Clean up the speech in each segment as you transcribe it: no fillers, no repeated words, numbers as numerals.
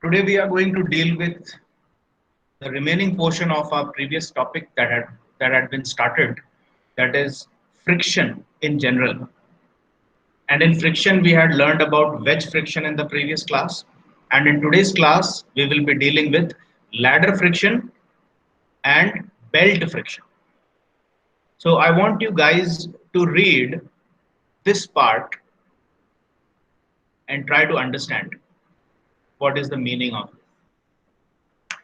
Today we are going to deal with the remaining portion of our previous topic that had been started, that is friction in general. And in friction we had learned about wedge friction in the previous class, and in today's class we will be dealing with ladder friction and belt friction. So I want you guys to read this part and try to understand what is the meaning of it.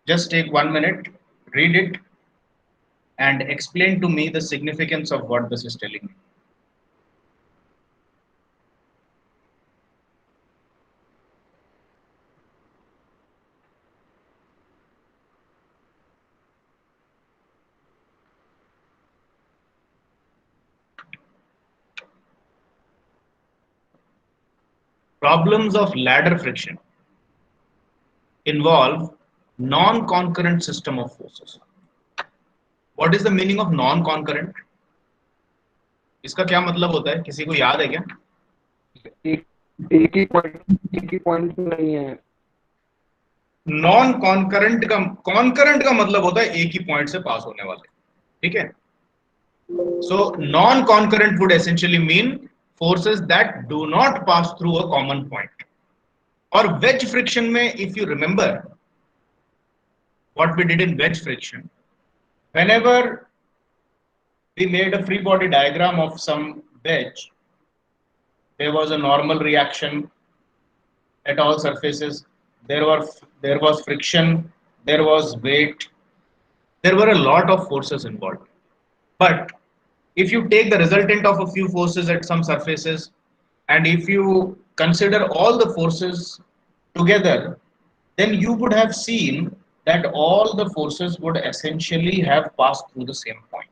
Just take 1 minute, read it, and explain to me the significance of what this is telling me. Problems of ladder friction involve non-concurrent system of forces. What is the meaning of non-concurrent? इसका क्या मतलब होता है, किसी को याद है क्या? एक ही पॉइंट नहीं है। नॉन कॉन्करेंट का मतलब होता है एक ही पॉइंट से पास होने वाले, ठीक है? So non-concurrent would essentially mean forces that do not pass through a common point. और wedge friction में, if you remember what we did in wedge friction, whenever we made a free body diagram of some wedge, there was a normal reaction at all surfaces. There was friction, there was weight, there were a lot of forces involved. But if you take the resultant of a few forces at some surfaces, and if you consider all the forces together, then you would have seen that all the forces would essentially have passed through the same point.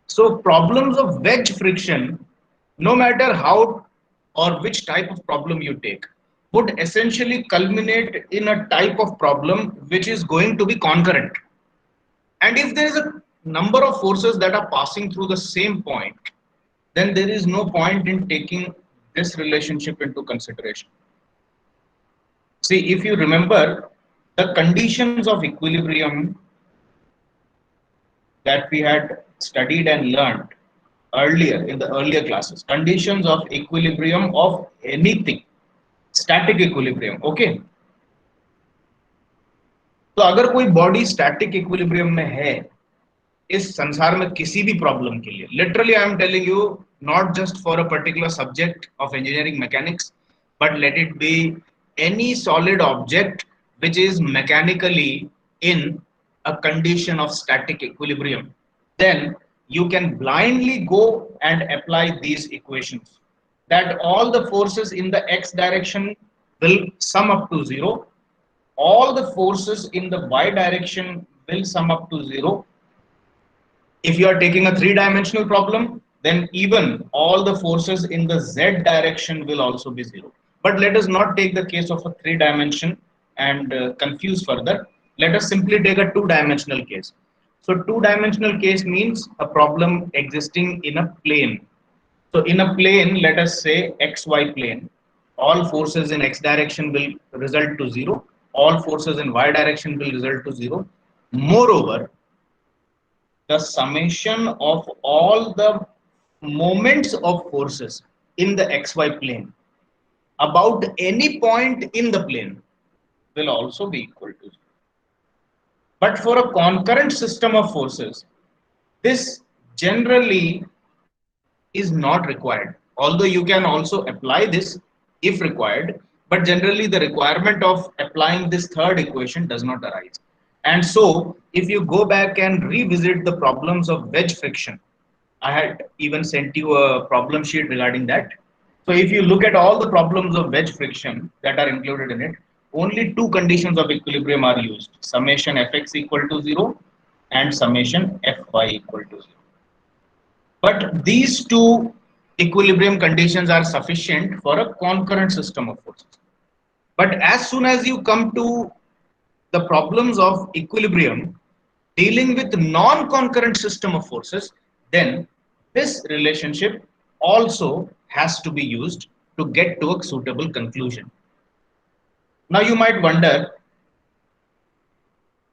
So problems of wedge friction, no matter how or which type of problem you take, would essentially culminate in a type of problem which is going to be concurrent. And if there is a number of forces that are passing through the same point, then there is no point in taking this relationship into consideration. See, if you remember the conditions of equilibrium that we had studied and learned earlier in the earlier classes, conditions of equilibrium of anything, static equilibrium, okay? तो अगर कोई body static equilibrium में है इस संसार में किसी भी प्रॉब्लम के लिए, literally I am telling you, not just for a particular subject of engineering mechanics, but let it be any solid object which is mechanically in a condition of static equilibrium, then you can blindly go and apply these equations, that all the forces in the x direction will sum up to 0, all the forces in the y direction will sum up to 0. If you are taking a three-dimensional problem, then even all the forces in the z direction will also be 0. But let us not take the case of a three dimension and confuse further. Let us simply take a two-dimensional case. So two-dimensional case means a problem existing in a plane. So in a plane, let us say xy plane, all forces in x direction will result to 0, all forces in y direction will result to 0. Moreover, the summation of all the moments of forces in the xy plane about any point in the plane will also be equal to 0. But for a concurrent system of forces, this generally is not required, although you can also apply this if required, but generally the requirement of applying this third equation does not arise. And so if you go back and revisit the problems of wedge friction, I had even sent you a problem sheet regarding that. So if you look at all the problems of wedge friction that are included in it, only two conditions of equilibrium are used: summation fx equal to 0 and summation fy equal to 0. But these two equilibrium conditions are sufficient for a concurrent system of forces. But as soon as you come to the problems of equilibrium dealing with non-concurrent system of forces, then this relationship also has to be used to get to a suitable conclusion. Now you might wonder,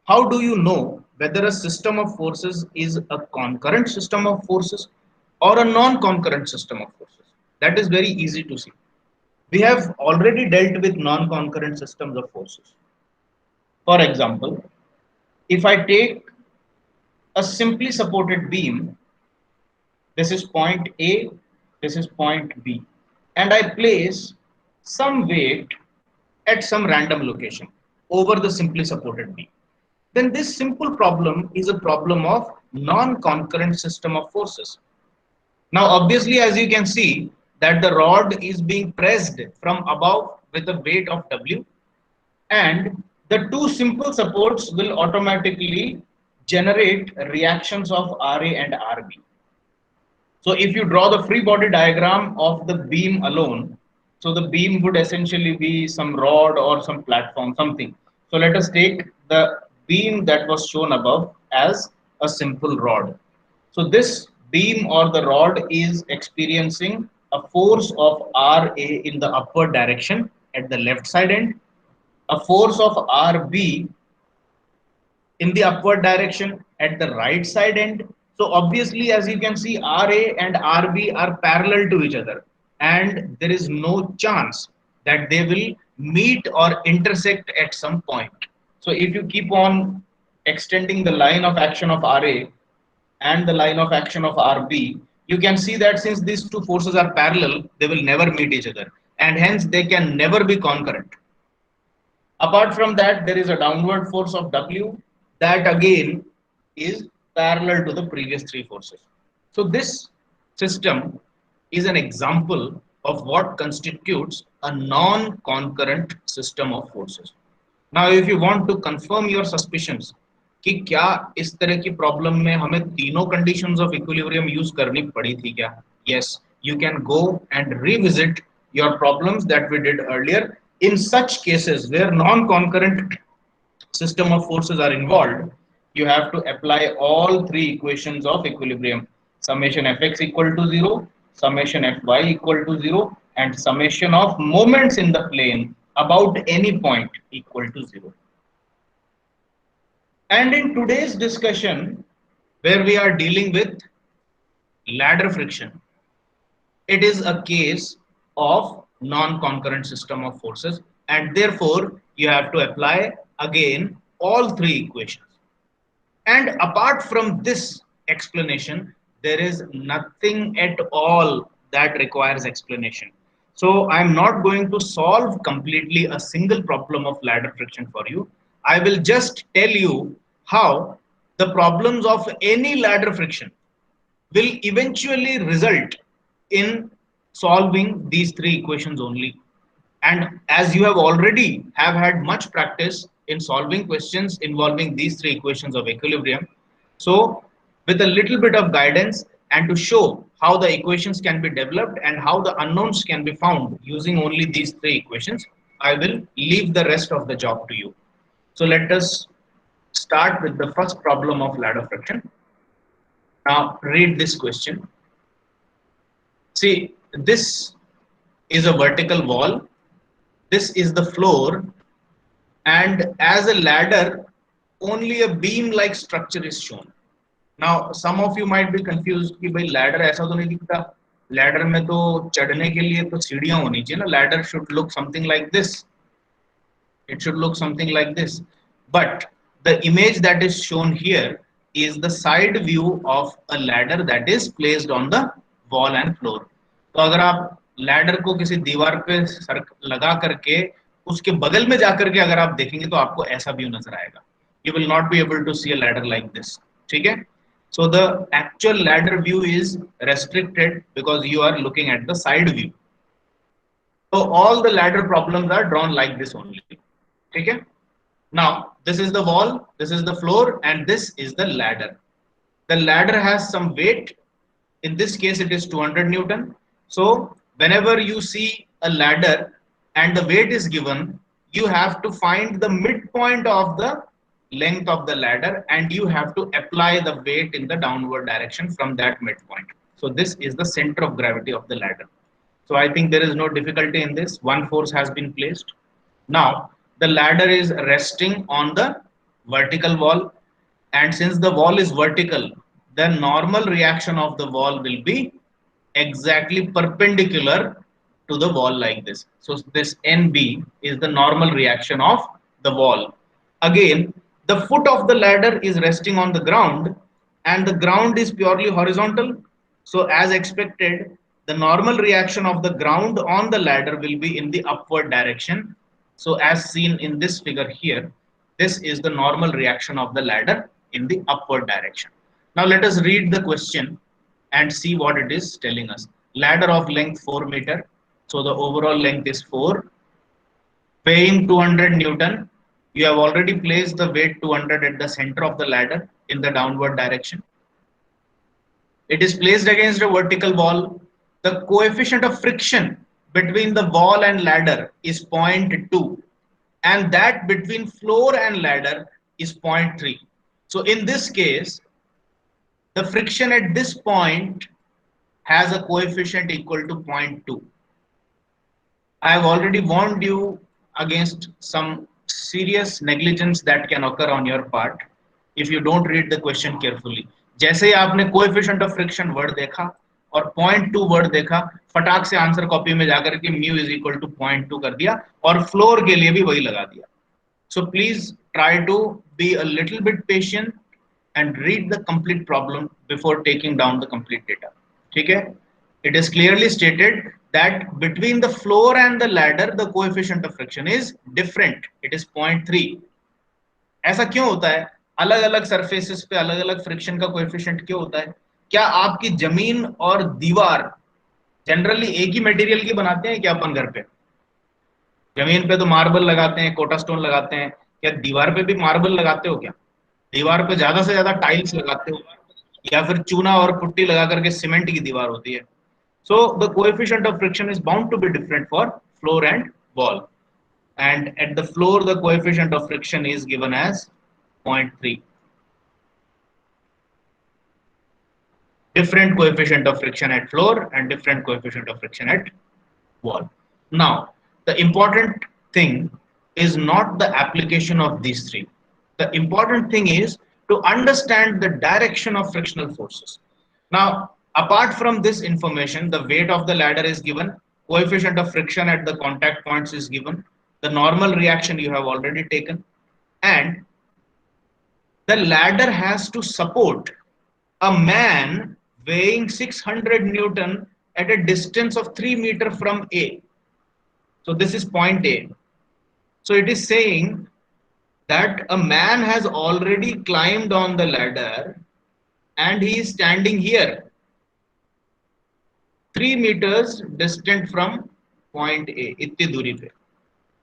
how do you know whether a system of forces is a concurrent system of forces or a non-concurrent system of forces? That is very easy to see. We have already dealt with non-concurrent systems of forces. For example, if I take a simply supported beam, this is point A, this is point B, and I place some weight at some random location over the simply supported beam, then this simple problem is a problem of non-concurrent system of forces. Now, obviously, as you can see, that the rod is being pressed from above with a weight of W, and the two simple supports will automatically generate reactions of Ra and Rb. So if you draw the free body diagram of the beam alone, so the beam would essentially be some rod or some platform, something. So let us take the beam that was shown above as a simple rod. So this beam or the rod is experiencing a force of Ra in the upward direction at the left side end, a force of Rb in the upward direction at the right side end. So obviously, as you can see, Ra and Rb are parallel to each other, and there is no chance that they will meet or intersect at some point. So if you keep on extending the line of action of Ra and the line of action of Rb, you can see that since these two forces are parallel, they will never meet each other, and hence they can never be concurrent. Apart from that, there is a downward force of W that again is parallel to the previous three forces. So this system is an example of what constitutes a non-concurrent system of forces. Now, if you want to confirm your suspicions कि क्या इस तरह की problem में हमें तीनों conditions of equilibrium use करनी पड़ी थी क्या? Yes, you can go and revisit your problems that we did earlier. In such cases where non-concurrent system of forces are involved, you have to apply all three equations of equilibrium: summation fx equal to 0, summation fy equal to 0, and summation of moments in the plane about any point equal to 0. And in today's discussion, where we are dealing with ladder friction, it is a case of non-concurrent system of forces, and therefore you have to apply again all three equations. And apart from this explanation, there is nothing at all that requires explanation. So I'm not going to solve completely a single problem of ladder friction for you. I will just tell you how the problems of any ladder friction will eventually result in solving these three equations only. And as you have already have had much practice in solving questions involving these three equations of equilibrium, so with a little bit of guidance and to show how the equations can be developed and how the unknowns can be found using only these three equations, I will leave the rest of the job to you. So let us start with the first problem of ladder friction. Now read this question. See, this is a vertical wall, this is the floor, and as a ladder, only a beam like structure is shown. Now some of you might be confused कि भाई ladder ऐसा तो नहीं दिखता, ladder में तो चढ़ने के लिए तो सीढ़ियां होनी चाहिए ना, ladder should look something like this, it should look something like this, but the image that is shown here is the side view of a ladder that is placed on the wall and floor. तो अगर आप ladder को किसी दीवार पे लगा करके उसके बगल में जाकर के अगर आप देखेंगे तो आपको ऐसा व्यू नजर आएगा. You will not be able to see a ladder like this. ठीक है? So the actual ladder view is restricted because you are looking at the side view. So all the ladder problems are drawn like this only. Okay? Now this is the wall, this is the floor, and this is the ladder. The ladder has some weight. In this case, it is 200 Newton. So whenever you see a ladder and the weight is given, you have to find the midpoint of the length of the ladder, and you have to apply the weight in the downward direction from that midpoint. So this is the center of gravity of the ladder. So I think there is no difficulty in this. One force has been placed. Now the ladder is resting on the vertical wall, and since the wall is vertical, the normal reaction of the wall will be exactly perpendicular to the wall like this. So this NB is the normal reaction of the wall. Again, the foot of the ladder is resting on the ground, and the ground is purely horizontal. So as expected, the normal reaction of the ground on the ladder will be in the upward direction. So as seen in this figure here, this is the normal reaction of the ladder in the upward direction. Now let us read the question and see what it is telling us. Ladder of length 4 meter. So the overall length is 4. Weighing 200 Newton. You have already placed the weight 200 at the center of the ladder in the downward direction. It is placed against a vertical wall. The coefficient of friction between the wall and ladder is 0.2, and that between floor and ladder is 0.3. So in this case, the friction at this point has a coefficient equal to 0.2. I have already warned you against some serious negligence that can occur on your part if you don't read the question carefully. जैसे ही आपने coefficient of friction word देखा और 0.2 word देखा, फटाक से answer copy में जाकर के mu is equal to 0.2 कर दिया और फ्लोर के लिए भी वही लगा दिया. So please try to be a little bit patient and read the complete problem before taking down the complete data. ठीक है? It is clearly stated that between the floor and the ladder, the coefficient of friction is different. It is 0.3. ऐसा क्यों होता है? अलग अलग surfaces पे अलग अलग फ्रिक्शन का कोएफिशिएंट क्यों होता है? क्या आपकी जमीन और दीवार जनरली एक ही मटेरियल की बनाते हैं क्या अपन घर पे? जमीन पे तो मार्बल लगाते हैं, कोटा स्टोन लगाते हैं, क्या दीवार पे भी मार्बल लगाते हो क्या? दीवार पे ज्यादा से ज्यादा टाइल्स लगाते हो या फिर चूना और पुट्टी लगा करके सीमेंट की दीवार होती है. So the coefficient of friction is bound to be different for floor and wall. And at the floor, the coefficient of friction is given as 0.3. Different coefficient of friction at floor and different coefficient of friction at wall. Now, the important thing is not the application of these three. The important thing is to understand the direction of frictional forces. Now, apart from this information, the weight of the ladder is given, coefficient of friction at the contact points is given, the normal reaction you have already taken, and the ladder has to support a man weighing 600 Newton at a distance of 3 meters from A. So this is point A. So it is saying that a man has already climbed on the ladder and he is standing here 3 meters distant from point A, itni duri pe.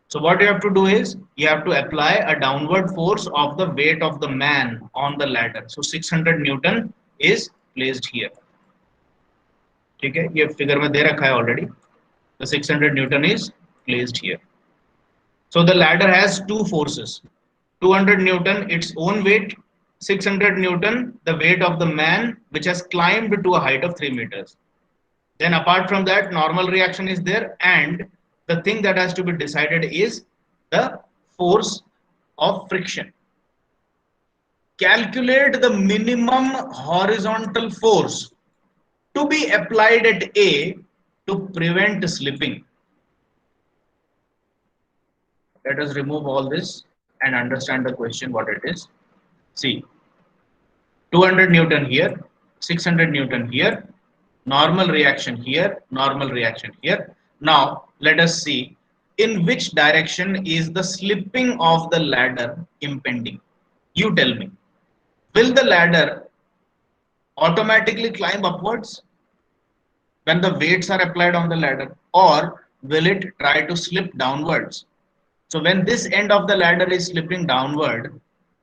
So what you have to do is you have to apply a downward force of the weight of the man on the ladder. So 600 Newton is placed here. ठीक है, ये figure में दे रखा है already. The 600 Newton is placed here. So the ladder has two forces. 200 Newton its own weight, 600 Newton the weight of the man which has climbed to a height of 3 meters. Then apart from that, normal reaction is there, and the thing that has to be decided is the force of friction. Calculate the minimum horizontal force to be applied at A to prevent slipping. Let us remove all this and understand the question what it is. See, 200 Newton here, 600 Newton here, normal reaction here, normal reaction here. Now let us see in which direction is the slipping of the ladder impending. You tell me, will the ladder automatically climb upwards when the weights are applied on the ladder, or will it try to slip downwards? So when this end of the ladder is slipping downward,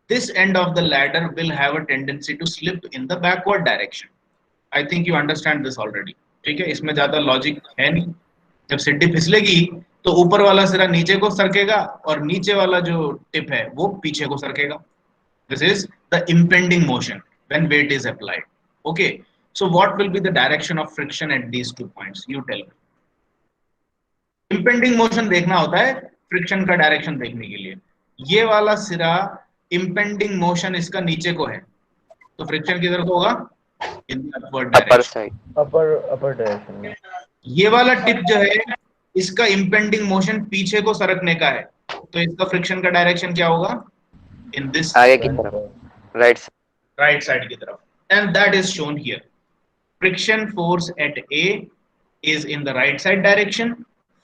this end of the ladder will have a tendency to slip in the backward direction. I think you understand this already. ठीक है, इसमें ज्यादा logic है नहीं. जब सीढ़ी फिसलेगी तो ऊपर वाला सिरा नीचे को सरकेगा और नीचे वाला जो टिप है वो पीछे को सरकेगा. This is the impending motion when weight is applied. Okay, so what will be the direction of friction at these 2 points? You tell me. Impending motion देखना होता है फ्रिक्शन का डायरेक्शन देखने के लिए. ये वाला सिरा impending motion इसका नीचे को है, तो फ्रिक्शन किधर को होगा? In the upward upper direction. Side, upper direction में. ये वाला टिप जो है इसका impending motion पीछे को सरकने का है, तो इसका फ्रिक्शन का डायरेक्शन क्या होगा? In this आगे की तरफ, राइट right side की तरफ. And that is shown here. Friction force at A is in the right side direction.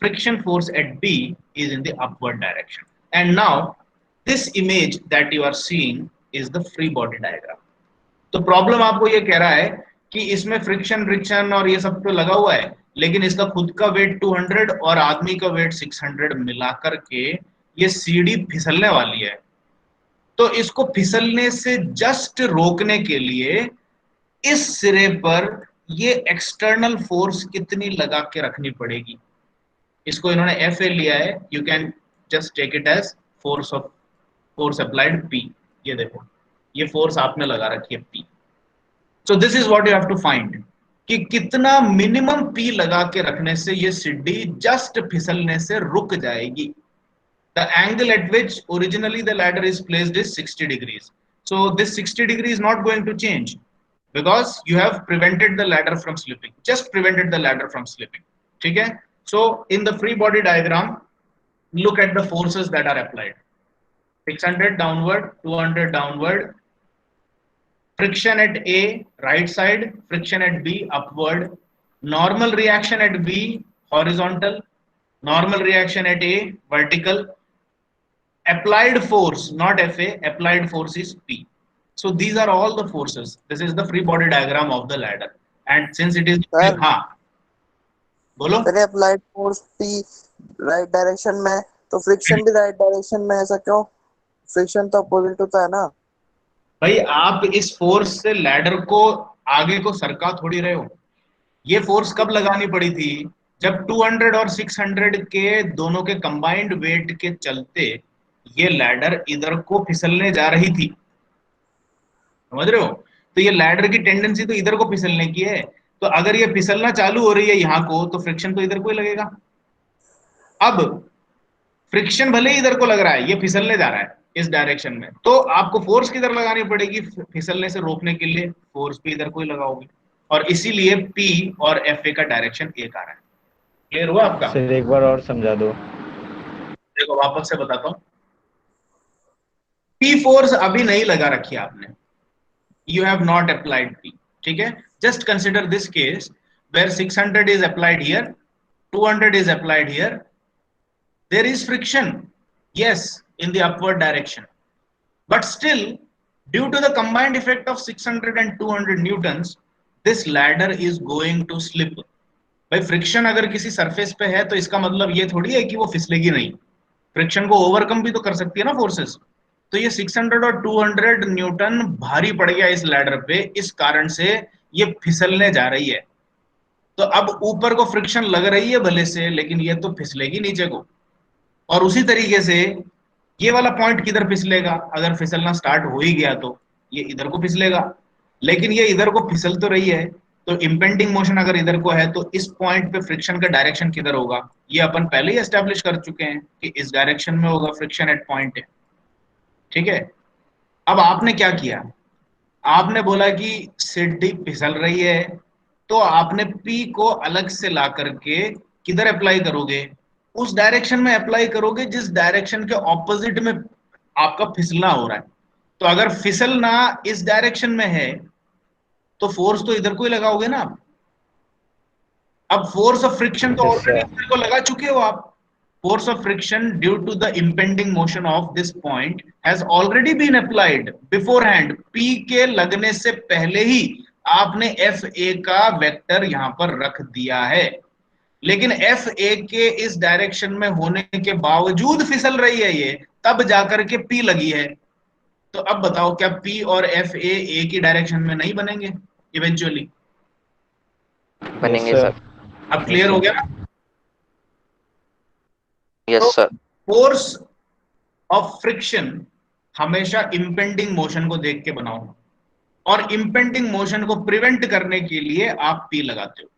Friction force at B is in the upward direction. And now this image that you are seeing is the free body diagram. तो problem आपको ये कह रहा है कि इसमें friction और ये सब तो लगा हुआ है, लेकिन इसका खुद का वेट 200 और आदमी का वेट 600 मिलाकर के ये सीढ़ी फिसलने वाली है. तो इसको फिसलने से जस्ट रोकने के लिए इस सिरे पर ये एक्सटर्नल फोर्स कितनी लगा के रखनी पड़ेगी. इसको इन्होंने एफ ए लिया है. You can just take it as force applied P. ये देखो, ये फोर्स आपने लगा रखी है P. So this is what you have to find कि कितना मिनिमम पी लगा के रखने से ये सीढ़ी जस्ट फिसलने से रुक जाएगी. The angle eight which originally the ladder is placed is 60 degrees. So this 60 degree is not going to change because you have prevented the ladder from slipping, just prevented the ladder from slipping. ठीक है. So in the free body diagram, look at the forces that are applied. 600 downward, 200 downward. Friction at A, right side. Friction at B, upward. Normal reaction at B, horizontal. Normal reaction at A, vertical. Applied force, not FA, applied force is P. So these are all the forces. This is the free body diagram of the ladder. And since it is Sir, हाँ बोलो. Sir applied force P right direction में, तो friction भी right direction में, ऐसा क्यों? Friction तो opposite होता है ना. भाई आप इस फोर्स से लैडर को आगे को सरका थोड़ी रहे हो. ये फोर्स कब लगानी पड़ी थी? जब 200 और 600 के दोनों के कंबाइंड वेट के चलते ये लैडर इधर को फिसलने जा रही थी. समझ रहे हो? तो ये लैडर की टेंडेंसी तो इधर को फिसलने की है. तो अगर ये फिसलना चालू हो रही है यहाँ को, तो फ्रिक्शन तो इधर को ही लगेगा. अब फ्रिक्शन भले ही इधर को लग रहा है, ये फिसलने जा रहा है इस डायरेक्शन में, तो आपको फोर्स किधर लगानी पड़ेगी? फिसलने से रोकने के लिए फोर्स भी इधर को ही लगाओगे. और इसीलिए पी और एफ ए का डायरेक्शन एक आ रहा है. क्लियर हुआ आपका? सर एक बार और समझा दो. देखो वापस से बताता हूँ. पी फोर्स अभी नहीं लगा रखी है आपने. You have not applied P. ठीक है. Just consider this case where 600 is applied here, 200 is applied here. There is friction, yes, in the upward direction, but still, due to the combined effect of 600 and 200 newtons, this ladder is going to slip. भाई friction अगर किसी surface पे है तो इसका मतलब ये थोड़ी है कि वो फिसलेगी नहीं. फ्रिक्शन को ओवरकम भी तो कर सकती है ना फोर्सेस. तो ये 600 और 200 न्यूटन भारी पड़ गया इस लैडर पे, इस कारण से ये फिसलने जा रही है. तो अब ऊपर को फ्रिक्शन लग रही है भले से, लेकिन ये तो फिसलेगी नीचे को. और उसी तरीके से ये वाला पॉइंट किधर फिसलेगा? अगर फिसलना स्टार्ट हो ही गया तो ये इधर को फिसलेगा. लेकिन ये इधर को फिसल तो रही है, तो इंपेंडिंग मोशन अगर इधर को है तो इस पॉइंट पे फ्रिक्शन का डायरेक्शन किधर होगा? ये अपन पहले ही एस्टेब्लिश कर चुके हैं कि इस डायरेक्शन में होगा फ्रिक्शन एट पॉइंट है. ठीक है. अब आपने क्या किया? आपने बोला कि सीढ़ी फिसल रही है, तो आपने P को अलग से ला करके किधर अप्लाई करोगे? उस डायरेक्शन में अप्लाई करोगे जिस डायरेक्शन के ऑपोजिट में आपका फिसलना हो रहा है. तो अगर फिसलना इस डायरेक्शन में है तो फोर्स तो इधर को ही लगाओगे ना आप. अब फोर्स ऑफ फ्रिक्शन तो ऑलरेडी इधर को लगा चुके हो आप. Force of friction due to the impending motion of this point has already been applied beforehand. P के लगने से पहले ही आपने FA का वेक्टर यहां पर रख दिया है. लेकिन FA के इस डायरेक्शन में होने के बावजूद फिसल रही है ये, तब जाकर के P लगी है. तो अब बताओ क्या P और FA एक ही डायरेक्शन में नहीं बनेंगे इवेंचुअली? बनेंगे सर. अब क्लियर हो गया ना? Yes sir. Force of friction हमेशा इंपेंडिंग मोशन को देख के बनाओ, और इंपेंडिंग मोशन को प्रिवेंट करने के लिए आप पी लगाते हो।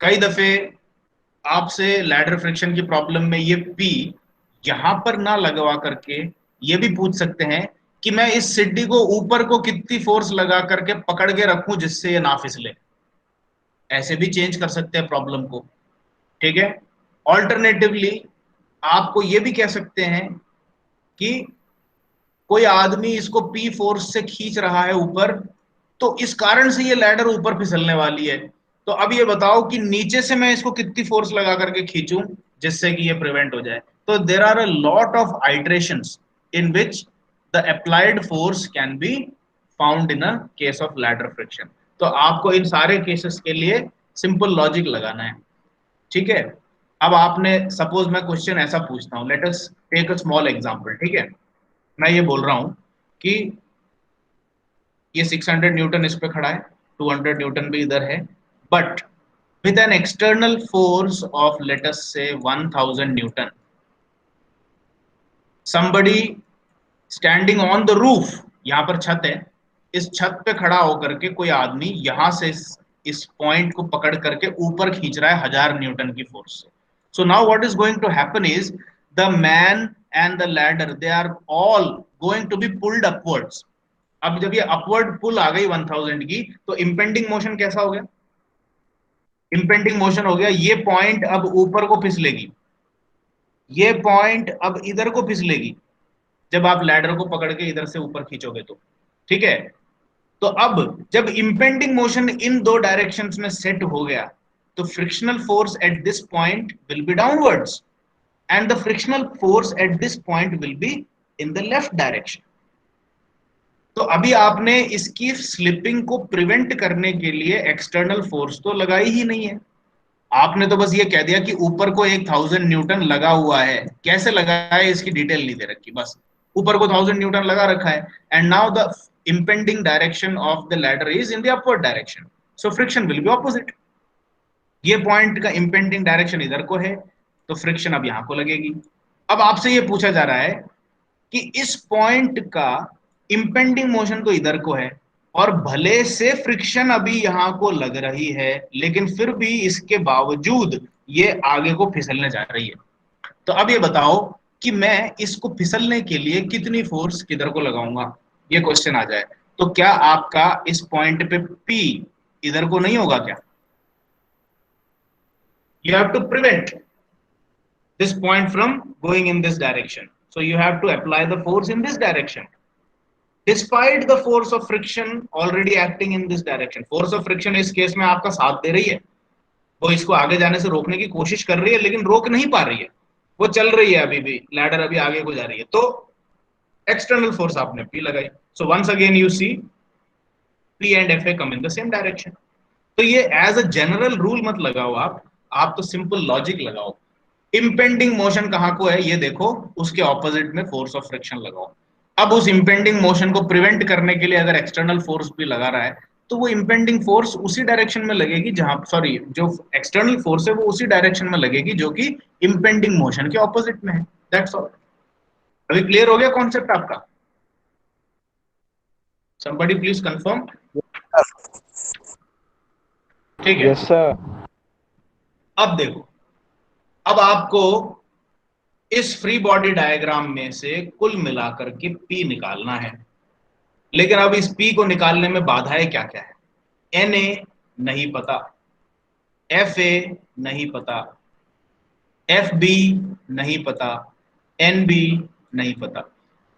कई दफे आपसे लैडर फ्रिक्शन की प्रॉब्लम में ये पी यहां पर ना लगवा करके ये भी पूछ सकते हैं कि मैं इस सीढ़ी को ऊपर को कितनी फोर्स लगा करके पकड़ के रखूं जिससे ये ना फिसले। ऐसे भी चेंज कर सकते हैं प्रॉब्लम को, ठीक है। ऑल्टरनेटिवली आपको ये भी कह सकते हैं कि कोई आदमी इसको पी फोर्स से खींच रहा है ऊपर, तो इस कारण से ये लैडर ऊपर फिसलने वाली है। तो अब ये बताओ कि नीचे से मैं इसको कितनी फोर्स लगा करके खींचूं जिससे कि ये प्रिवेंट हो जाए। तो there are a lot of iterations in which the applied force can be found in a case of ladder friction. तो आपको इन सारे केसेस के लिए सिंपल लॉजिक लगाना है, ठीक है। अब आपने सपोज मैं क्वेश्चन ऐसा पूछता हूं, let us take a small example, ठीक है। मैं ये बोल रहा हूं कि ये 600 न्यूटन इस पे खड़ा है, 200 न्यूटन भी इधर है, but with an external force of let us से 1000 Newton, somebody standing on the roof, यहां पर छत है, इस छत पे खड़ा होकर के कोई आदमी यहां से इस पॉइंट को पकड़ करके ऊपर खींच रहा है 1000 न्यूटन की फोर्स से। So now what is going to happen is the man and the ladder they are all going to be pulled upwards. अब जब ये अपवर्ड पुल आ गई 1000 की, तो इंपेंडिंग मोशन कैसा हो गया? इंपेंडिंग मोशन हो गया, ये पॉइंट अब ऊपर को फिसलेगी, ये पॉइंट अब इधर को फिसलेगी जब आप लैडर को पकड़ के इधर से ऊपर खींचोगे तो, ठीक है। तो अब जब इंपेंडिंग मोशन इन दो डायरेक्शंस में सेट हो गया, तो frictional force at this point will be downwards and the frictional force at this point will be in the left direction. तो अभी आपने इसकी स्लिपिंग को प्रिवेंट करने के लिए एक्सटर्नल फोर्स तो लगाई ही नहीं है, आपने तो बस ये कह दिया कि ऊपर को 1000 न्यूटन लगा हुआ है। कैसे लगा है इसकी डिटेल नहीं दे रखी, बस ऊपर को 1000 न्यूटन लगा रखा है, and now the impending direction of the ladder is in the upward direction, so friction will be opposite। ये पॉइंट का impending डायरेक्शन इधर को है, तो फ्रिक्शन अब यहां को लगेगी। अब आपसे ये पूछा जा रहा है कि इस पॉइंट का impending मोशन तो इधर को है, और भले से फ्रिक्शन अभी यहां को लग रही है, लेकिन फिर भी इसके बावजूद ये आगे को फिसलने जा रही है। तो अब ये बताओ कि मैं इसको फिसलने के लिए कितनी फोर्स किधर को लगाऊंगा, ये क्वेश्चन आ जाए। तो क्या आपका इस पॉइंट पे पी इधर को नहीं होगा क्या? You have to prevent this point from going in this direction, so you have to apply the force in this direction despite the force of friction already acting in this direction। force of friction इस case में आपका साथ दे रही है, वो इसको आगे जाने से रोकने की कोशिश कर रही है, लेकिन रोक नहीं पा रही है, वो चल रही है, अभी भी लैडर अभी आगे को जा रही है, तो एक्सटर्नल फोर्स आपने पी लगाई। So once again you see P and F A come in the same direction. तो ये एज अ जनरल रूल मत लगाओ आप तो सिंपल लॉजिक लगाओ। इंपेंडिंग मोशन कहां को है ये देखो, उसके ऑपोजिट में फोर्स ऑफ फ्रिक्शन लगाओ। अब उस इंपेंडिंग मोशन को प्रिवेंट करने के लिए अगर एक्सटर्नल फोर्स भी लगा रहा है, तो वो इंपेंडिंग फोर्स उसी डायरेक्शन में लगेगी जहां, सॉरी, जो एक्सटर्नल फोर्स है वो उसी डायरेक्शन में लगेगी जो कि इंपेंडिंग मोशन के ऑपोजिट में है। That's all. अभी क्लियर हो गया कॉन्सेप्ट आपका? somebody please confirm. ठीक है। Yes sir. अब देखो, अब आपको इस फ्री बॉडी डायग्राम में से कुल मिलाकर के पी निकालना है, लेकिन अब इस पी को निकालने में बाधाएं क्या क्या है? एन ए नहीं पता, एफ ए नहीं पता, एफ बी नहीं पता, एन बी नहीं पता।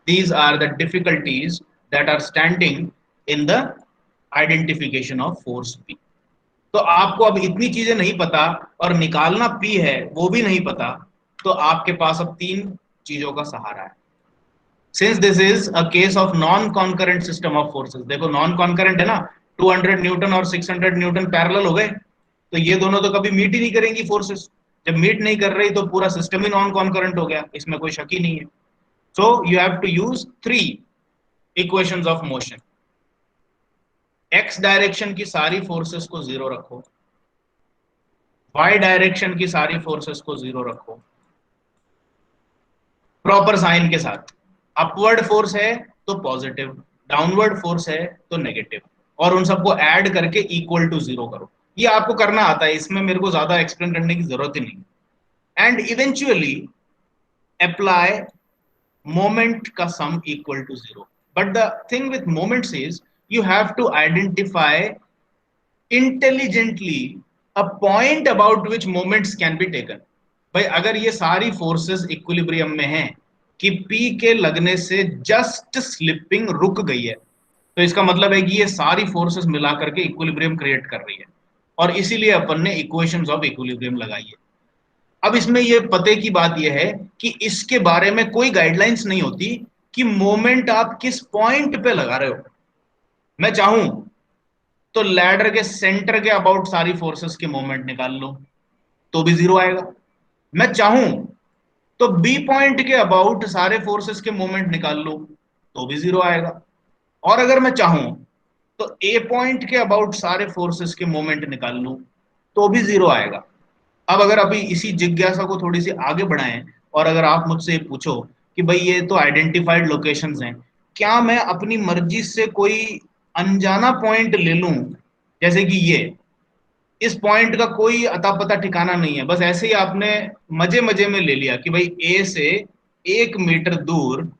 These are the difficulties that are standing in the identification of force P. तो आपको अब इतनी चीजें नहीं पता और निकालना पी है वो भी नहीं पता, तो आपके पास अब तीन चीजों का सहारा है। Since this is a case of non concurrent system of forces, देखो नॉन कॉन्करेंट है ना, 200 न्यूटन और 600 न्यूटन पैरेलल हो गए, तो ये दोनों तो कभी मीट ही नहीं करेंगी फोर्सेस। जब मीट नहीं कर रही तो पूरा सिस्टम ही नॉन कॉन्करेंट हो गया, इसमें कोई शक ही नहीं है। So you have to use three equations of motion. X direction की सारी फोर्सेस को जीरो रखो, वाई डायरेक्शन की सारी फोर्सेस को जीरो रखो, प्रॉपर साइन के साथ। अपवर्ड फोर्स है तो पॉजिटिव, डाउनवर्ड फोर्स है तो नेगेटिव, और उन सबको ऐड करके इक्वल टू जीरो करो। ये आपको करना आता है, इसमें मेरे को ज्यादा एक्सप्लेन करने की जरूरत ही नहीं। एंड इवेंचुअली अप्लाई मोमेंट का sum equal to zero. But the thing with moments is you have to identify intelligently a point about which moments can be taken. भाई अगर ये सारी फोर्सेस इक्विलिब्रियम में हैं कि पी के लगने से जस्ट स्लिपिंग रुक गई है, तो इसका मतलब है कि ये सारी फोर्सेस मिला करके इक्विलिब्रियम क्रिएट कर रही है, और इसीलिए अपन ने इक्वेशंस ऑफ इक्विलिब्रियम लगाई है। अब इसमें ये पते की बात यह है कि इसके बारे में कोई गाइडलाइंस नहीं होती कि मोमेंट आप किस पॉइंट पे लगा रहे हो। मैं चाहूं तो लैडर के सेंटर के अबाउट सारी फोर्सेस के मोमेंट निकाल लो तो भी जीरो आएगा। मैं चाहूं तो बी पॉइंट के अबाउट सारे फोर्सेस के मोमेंट निकाल लो तो भी जीरो आएगा। और अगर मैं चाहूं तो ए पॉइंट के अबाउट सारे फोर्सेस के मोमेंट निकाल लूं तो भी जीरो आएगा। अब अगर अभी इसी जिज्ञासा को थोड़ी सी आगे बढ़ाएं, और अगर आप मुझसे पूछो कि भाई ये तो आइडेंटिफाइड लोकेशंस हैं, क्या मैं अपनी मर्जी से कोई अनजाना पॉइंट ले लूं, जैसे कि ये इस पॉइंट का कोई अता पता ठिकाना नहीं है, बस ऐसे ही आपने मजे मजे में ले लिया कि भाई ए से 1 मीटर दूर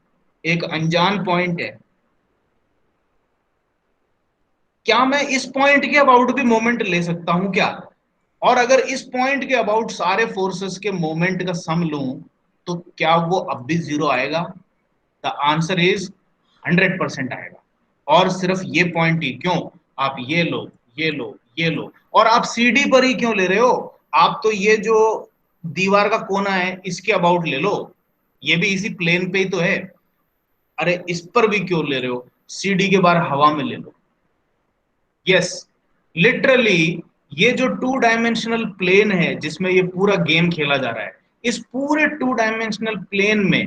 एक अनजान पॉइंट है, क्या मैं इस पॉइंट के अबाउट भी मोमेंट ले सकता हूं क्या? और अगर इस पॉइंट के अबाउट सारे फोर्सेस के मोमेंट का सम लूं तो क्या वो अब भी जीरो आएगा? द आंसर इज 100% आएगा। और सिर्फ ये पॉइंट ही क्यों, आप ये लो, ये लो, ये लो, और आप सीडी पर ही क्यों ले रहे हो? आप तो ये जो दीवार का कोना है इसके अबाउट ले लो, ये भी इसी प्लेन पे ही तो है। अरे इस पर भी क्यों ले रहे हो? सीडी के बाहर हवा में ले लो। यस, लिटरली ये जो 2 डायमेंशनल प्लेन है जिसमें ये पूरा गेम खेला जा रहा है, इस पूरे 2 डायमेंशनल प्लेन में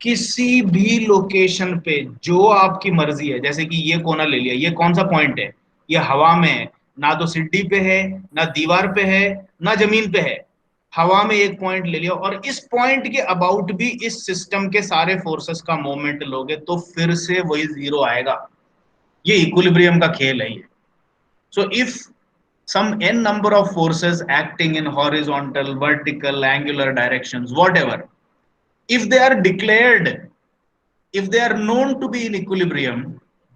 किसी भी लोकेशन पे जो आपकी मर्जी है, जैसे कि ये कोना ले लिया, ये कौन सा पॉइंट है? ये हवा में है, ना तो सिड्डी पे है, ना दीवार पे है, ना जमीन पे है, हवा में एक पॉइंट ले लिया, और इस पॉइंट के अबाउट भी इस सिस्टम के सारे फोर्सेस का मोमेंट लोगे तो फिर से वही जीरो आएगा। ये इक्विलिब्रियम का खेल है ये। So if some n number of forces acting in horizontal, vertical, angular directions, whatever, if they are declared, if they are known to be in equilibrium,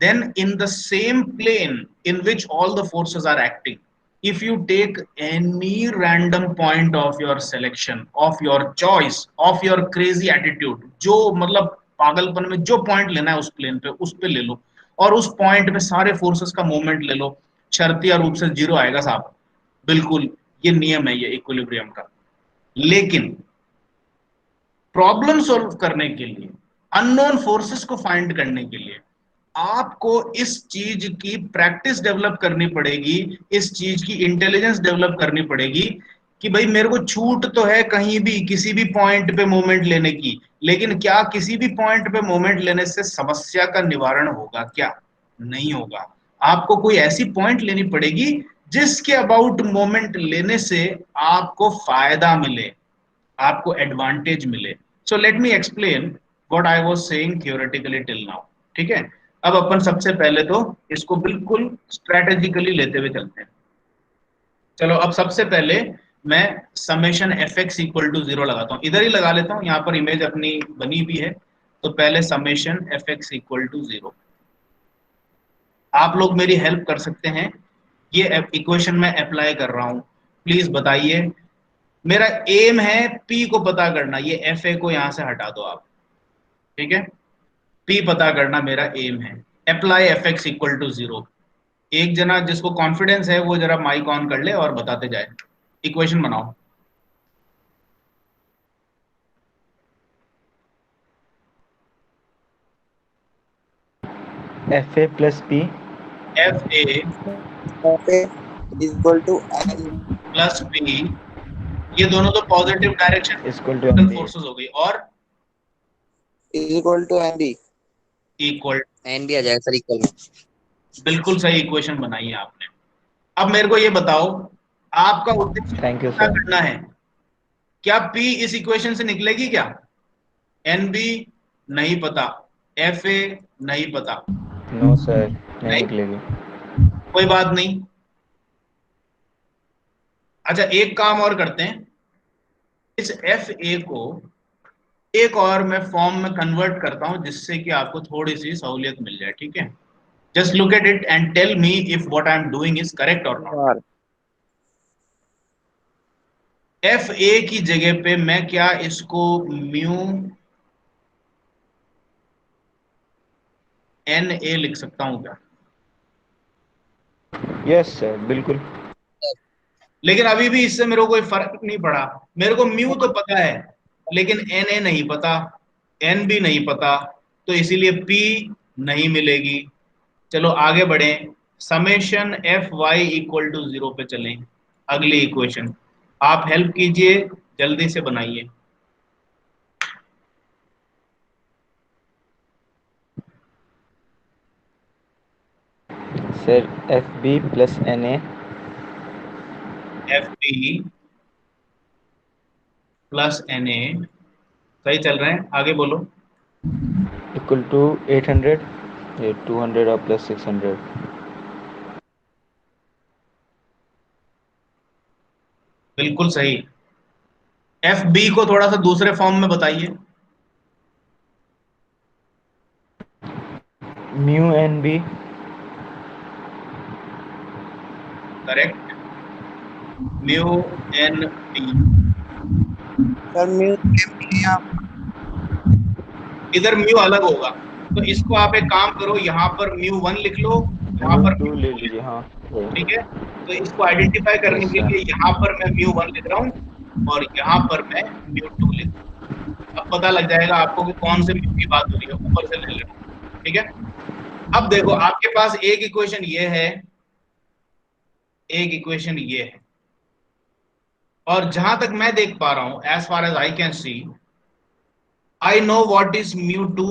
then in the same plane in which all the forces are acting, if you take any random point of your selection, of your choice, of your crazy attitude, जो मतलब पागलपन में जो point लेना है उस plane पे, उस पे ले लो, और उस पॉइंट पे सारे फोर्सेस का मूवमेंट ले लो, शर्तिया रूप से जीरो आएगा साहब। बिल्कुल, ये नियम है ये इक्विलिब्रियम का। लेकिन प्रॉब्लम सॉल्व करने के लिए, अननोन फोर्सेस को फाइंड करने के लिए आपको इस चीज की प्रैक्टिस डेवलप करनी पड़ेगी, इस चीज की इंटेलिजेंस डेवलप करनी पड़ेगी कि भाई मेरे को छूट तो है कहीं भी किसी भी पॉइंट पे मोमेंट लेने की, लेकिन क्या किसी भी पॉइंट पे मोमेंट लेने से समस्या का निवारण होगा क्या? नहीं होगा। आपको कोई ऐसी पॉइंट लेनी पड़ेगी जिसके अबाउट मोमेंट लेने से आपको फायदा मिले, आपको एडवांटेज मिले। So let me explain what I was saying theoretically till now. ठीक है, अब अपन सबसे पहले तो इसको बिल्कुल स्ट्रेटेजिकली लेते हुए चलते हैं। चलो अब सबसे पहले मैं summation F X equal to zero लगाता हूँ, इधर ही लगा लेता हूँ, यहाँ पर इमेज अपनी बनी भी है। तो पहले summation F X equal to zero, आप लोग मेरी हेल्प कर सकते हैं, ये इक्वेशन में अप्लाई कर रहा हूँ, प्लीज बताइए। मेरा एम है पी को पता करना, ये एफ ए को यहां से हटा दो आप, ठीक है, पी पता करना मेरा एम है। Apply F X equal to zero. एक जना जिसको कॉन्फिडेंस है वो जरा माइक ऑन कर ले और बताते जाए, इक्वेशन बनाओ। F A plus P F A equal to N plus P, ये दोनों तो positive direction equal to forces हो गई, और equal to N D, equal, N D आ जाएगा सर इक्वल में। बिल्कुल सही इक्वेशन बनाई है आपने। अब मेरे को ये बताओ, आपका उद्देश्य थैंक यू क्या सर। करना है? क्या पी इस इक्वेशन से निकलेगी क्या? एन बी नहीं पता, एफ ए नहीं पता, नो सर, नहीं नहीं, निकलेगी। कोई बात नहीं। अच्छा एक काम और करते हैं, इस एफ ए को एक और मैं फॉर्म में कन्वर्ट करता हूं जिससे कि आपको थोड़ी सी सहूलियत मिल जाए, ठीक है? Just look at it and tell me if what I am doing is correct और नॉट। यार एफ ए की जगह पे मैं क्या इसको म्यू एन ए लिख सकता हूं क्या? यस सर, बिल्कुल। लेकिन अभी भी इससे मेरे को कोई फर्क नहीं पड़ा। मेरे को म्यू तो पता है लेकिन एन ए नहीं पता, एन भी नहीं पता, तो इसीलिए पी नहीं मिलेगी। चलो आगे बढ़े, summation F Y equal to 0 पे चलें। अगली इक्वेशन आप हेल्प कीजिए, जल्दी से बनाइए। Sir F B plus N A F B plus N A, सही चल रहे हैं, आगे बोलो। इक्वल टू 800, ये 200 और प्लस 600। बिल्कुल सही। एफ बी को थोड़ा सा दूसरे फॉर्म में बताइए। Mu N B correct, mu N B. Sir mu यहाँ इधर म्यू अलग होगा, तो इसको आप एक काम करो, यहाँ पर म्यू वन लिख लो, यहाँ म्यू पर टू म्यू ले टू लिख लीजिए, हाँ लो, वही। ठीक है? तो इसको आइडेंटिफाई करने यस के सर। लिए यहाँ पर मैं म्यू वन लिख रहा हूँ और यहाँ पर मैं म्यू टू लिख रहा हूँ। अब पता लग जाएगा आपको कि कौन से म्यू की बात हो रही है, ऊपर से ले लेना, ठीक है? अब देखो आपके पास एक इक्वेशन ये है, एक इक्वेशन ये है, और जहां तक मैं देख पा रहा हूं, as far as I can see, I know what is mu too,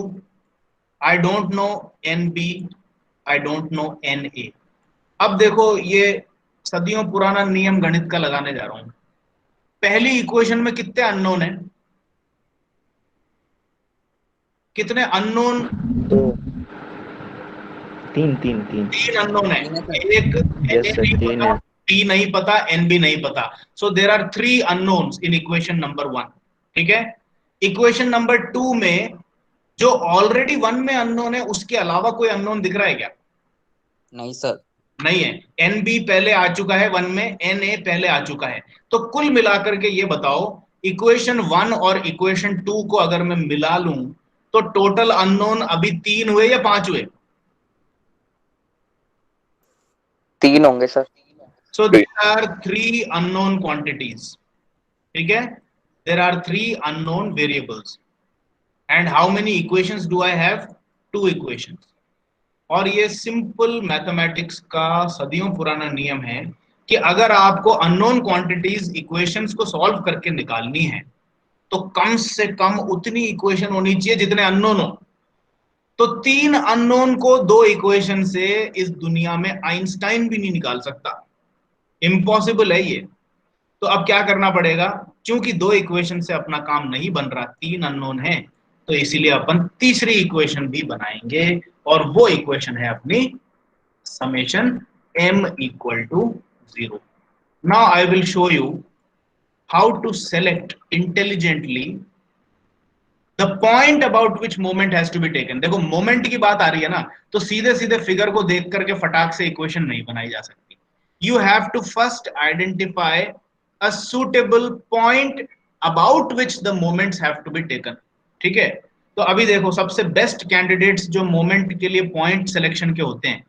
I don't know N B, I don't know N A. अब देखो ये सदियों पुराना नियम गणित का लगाने जा रहा हूं। पहली इक्वेशन में कितने अननोन है? कितने अननोन? तो तीन तीन तीन। तीन अननोन है। तीन है सर। एक एन ए यस सर, नहीं तीन पता, है। टी नहीं पता, एन बी नहीं पता। So there are three unknowns in equation number one, ठीक है? इक्वेशन नंबर टू में जो ऑलरेडी वन में अननोन है उसके अलावा कोई अननोन दिख रहा है क्या? नहीं सर। नहीं है। एन बी पहले आ चुका है वन में, एन ए पहले आ चुका है। तो कुल मिलाकर के ये बताओ, इक्वेशन वन और इक्वेशन टू को अगर मैं मिला लूं तो टोटल अननोन अभी तीन हुए या पांच हुए? तीन होंगे sir. So there are three unknown quantities, ठीक है? There are three unknown variables and how many equations do I have? Two equations. और ये सिंपल मैथमेटिक्स का सदियों पुराना नियम है कि अगर आपको अननोन क्वांटिटीज इक्वेशंस को सॉल्व करके निकालनी है तो कम से कम उतनी इक्वेशन होनी चाहिए जितने अननोन हो। तो तीन अननोन को दो इक्वेशन से इस दुनिया में आइंस्टाइन भी नहीं निकाल सकता, इम्पॉसिबल है ये। तो अब क्या करना पड़ेगा? क्योंकि दो इक्वेशन से अपना काम नहीं बन रहा, तीन अननोन है, तो इसीलिए अपन तीसरी इक्वेशन भी बनाएंगे, और वो इक्वेशन है अपनी summation m equal to 0. Now I will show you how to select intelligently the point about which moment has to be taken. देखो मोमेंट की बात आ रही है ना, तो सीधे सीधे फिगर को देख करके फटाक से इक्वेशन नहीं बनाई जा सकती। You have to first identify a suitable point about which the moments have to be taken, ठीक है? तो अभी देखो सबसे बेस्ट कैंडिडेट्स जो मोमेंट के लिए पॉइंट सिलेक्शन के होते हैं,